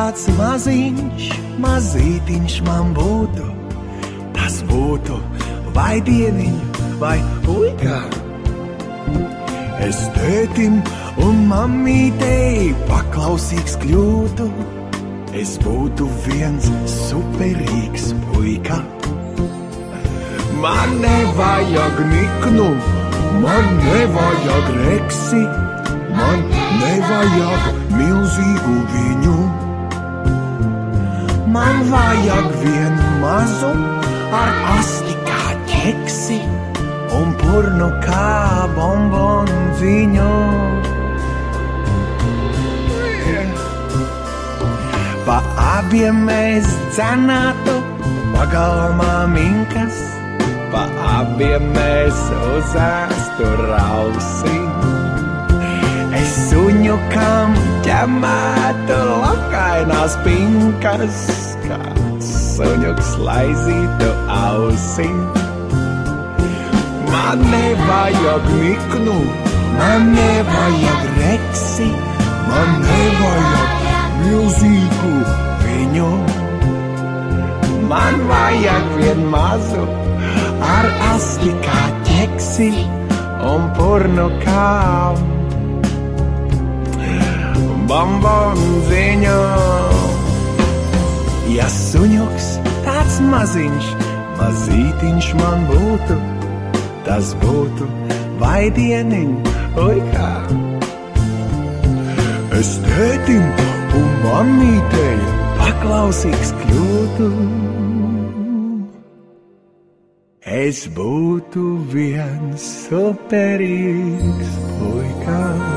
tāds maziņš, mazītiņš man būtu, tas būtu vai dieniņa, vai puika. Es tētim un mammītei paklausīgs kļūtu, es būtu viens superīgs puika. Man nevajag niknu, man nevajag reksi, man nevajag milzīgu viņu. Man vajag vien mazu ar asti kā ķeksi un purnu kā bombonziņu. Pa abiem mēs dzenātu pagalmā minkas, pa abiem mēs uzēstu rausi. Es suņukam ķemētu lakainās pinkas, kā suņuks laizītu ausi. Man nevajag niknu, man nevajag reksi, man nevajag milzīgu viņu. Man vajag vien mazu ar asti kā ķeksi un purnu kā bombonziņu. Ja suņuks tāds maziņš, mazītiņš man būtu, tas būtu vai dieniņ, oi kā. Es tētim un mammītei paklausīgs kļūtu, es būtu viens superīgs puika.